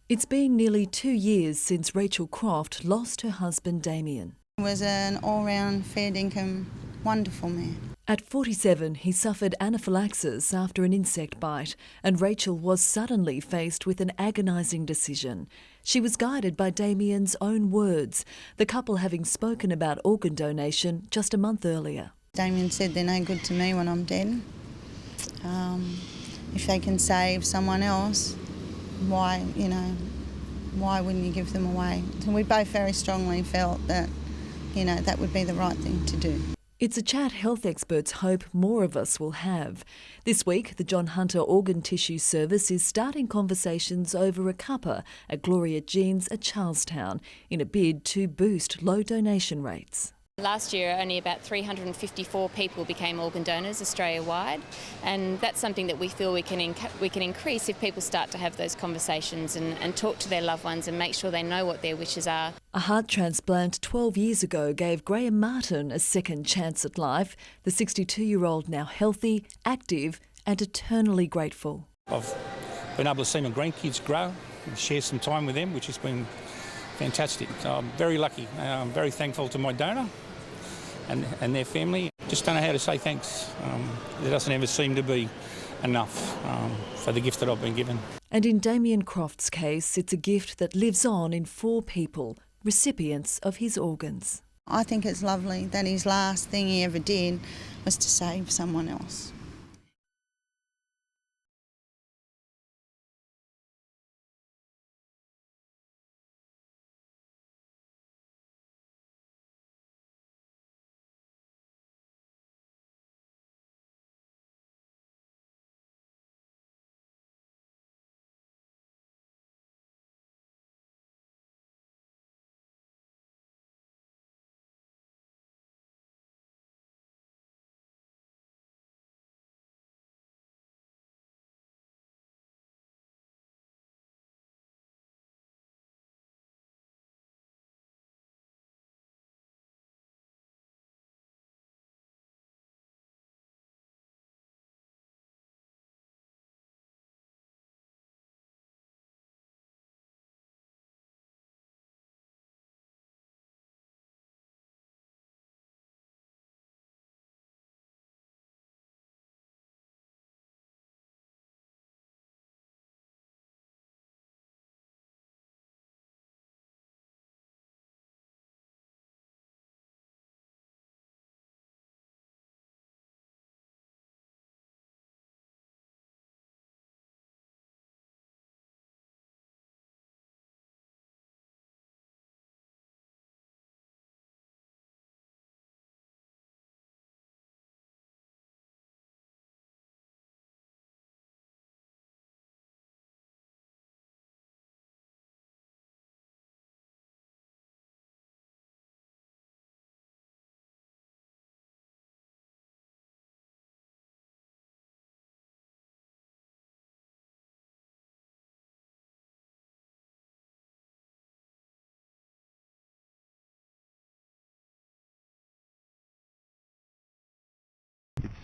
[SPEAKER 28] It's been nearly 2 years since Rachel Croft lost her husband Damien.
[SPEAKER 11] He was an all-round, fair dinkum, wonderful man.
[SPEAKER 28] At 47, he suffered anaphylaxis after an insect bite, and Rachel was suddenly faced with an agonising decision. She was guided by Damien's own words, the couple having spoken about organ donation just a month earlier.
[SPEAKER 11] Damien said they're no good to me when I'm dead. If they can save someone else, why wouldn't you give them away? So we both very strongly felt that, that would be the right thing to do.
[SPEAKER 28] It's a chat health experts hope more of us will have. This week, the John Hunter Organ Tissue Service is starting conversations over a cuppa at Gloria Jean's at Charlestown in a bid to boost low donation rates.
[SPEAKER 12] Last year, only about 354 people became organ donors Australia-wide, and that's something that we feel we can increase if people start to have those conversations and talk to their loved ones and make sure they know what their wishes are.
[SPEAKER 28] A heart transplant 12 years ago gave Graham Martin a second chance at life. The 62-year-old now healthy, active and eternally grateful.
[SPEAKER 2] I've been able to see my grandkids grow and share some time with them, which has been fantastic. So I'm very lucky. I'm very thankful to my donor and their family. Just don't know how to say thanks. There doesn't ever seem to be enough for the gift that I've been given.
[SPEAKER 28] And in Damien Croft's case, it's a gift that lives on in 4 people, recipients of his organs.
[SPEAKER 11] I think it's lovely that his last thing he ever did was to save someone else.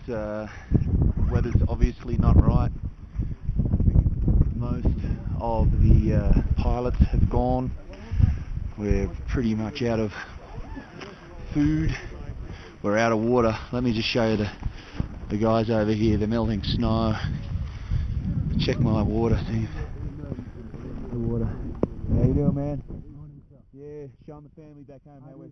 [SPEAKER 13] The weather's obviously not right. Most of the pilots have gone. We're pretty much out of food. We're out of water. Let me just show you the guys over here. They're melting snow. Check my water, see the water. How you doing, man? Yeah, showing the family back home how we're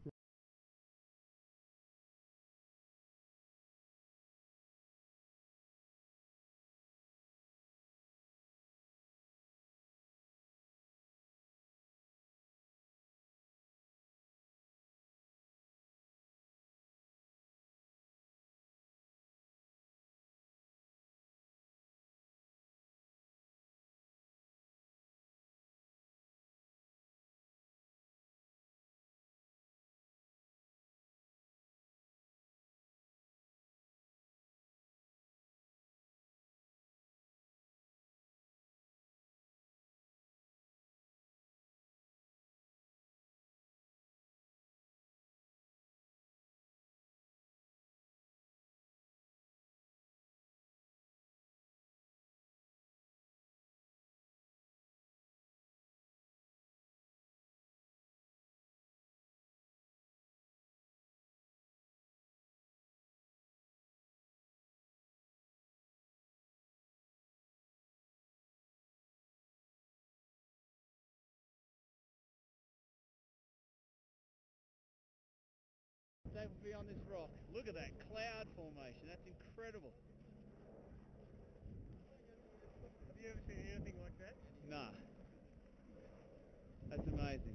[SPEAKER 13] able to be on this rock. Look at that cloud formation. That's incredible. Have you ever seen anything like that? Nah. That's amazing.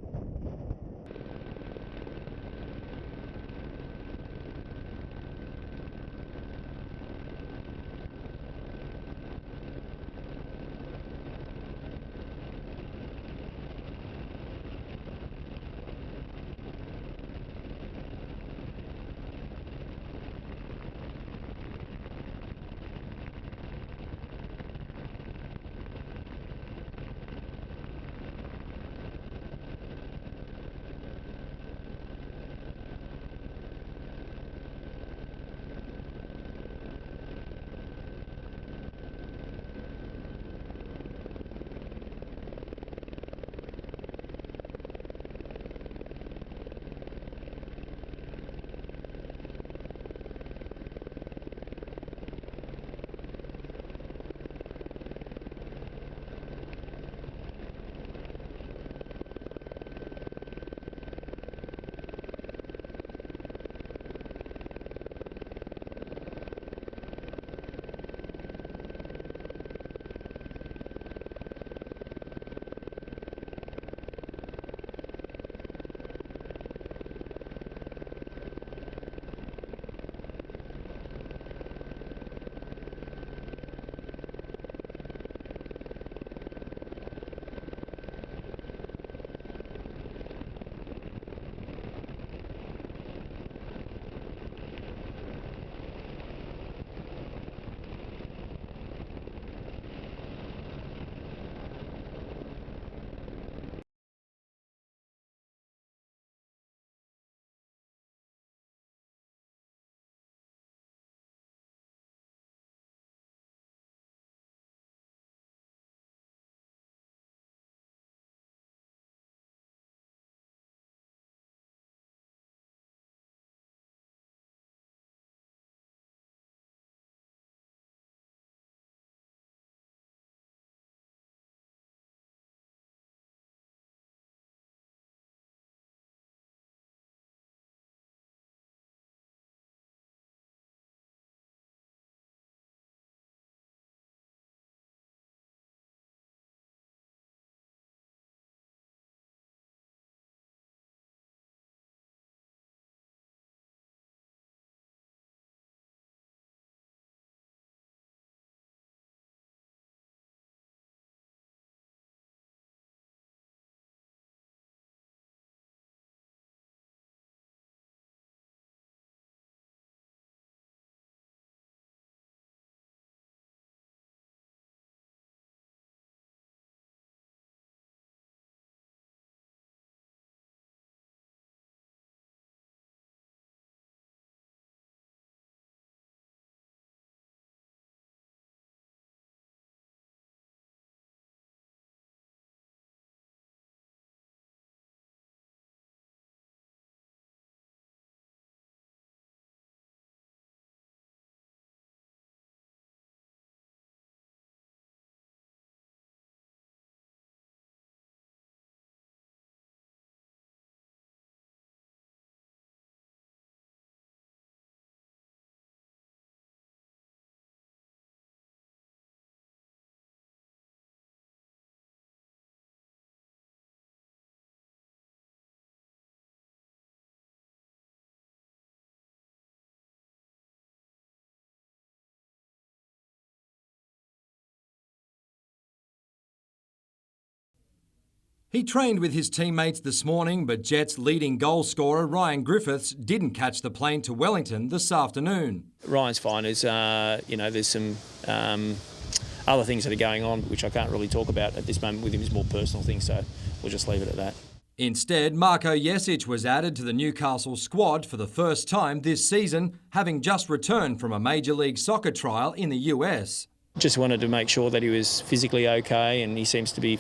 [SPEAKER 9] He trained with his teammates this morning, but Jets' leading goal scorer Ryan Griffiths didn't catch the plane to Wellington this afternoon.
[SPEAKER 22] Ryan's fine. There's some other things that are going on which I can't really talk about at this moment with him. It's more personal things, so we'll just leave it at that.
[SPEAKER 9] Instead, Marko Jesic was added to the Newcastle squad for the first time this season, having just returned from a Major League Soccer trial in the US.
[SPEAKER 22] Just wanted to make sure that he was physically okay, and he seems to be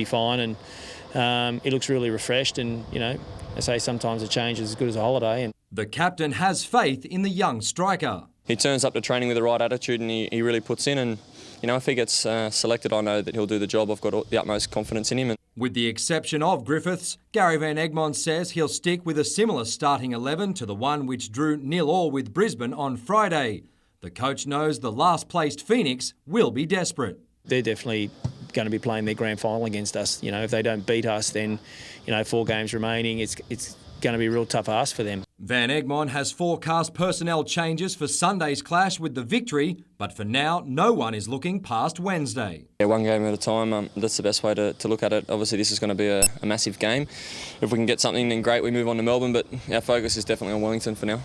[SPEAKER 22] fine, and he looks really refreshed. And I say sometimes a change is as good as a holiday. And
[SPEAKER 9] the captain has faith in the young striker.
[SPEAKER 15] He turns up to training with the right attitude, and he really puts in. And if he gets selected, I know that he'll do the job. I've got the utmost confidence in him.
[SPEAKER 9] With the exception of Griffiths, Gary Van Egmond says he'll stick with a similar starting 11 to the one which drew 0-0 with Brisbane on Friday. The coach knows the last-placed Phoenix will be desperate.
[SPEAKER 22] They're definitely going to be playing their grand final against us. You know, if they don't beat us, then, 4 games remaining, it's going to be a real tough ask for them.
[SPEAKER 9] Van Egmond has forecast personnel changes for Sunday's clash with the Victory, but for now, no one is looking past Wednesday.
[SPEAKER 15] Yeah, one game at a time, that's the best way to look at it. Obviously, this is going to be a massive game. If we can get something, then great, we move on to Melbourne, but our focus is definitely on Wellington for now.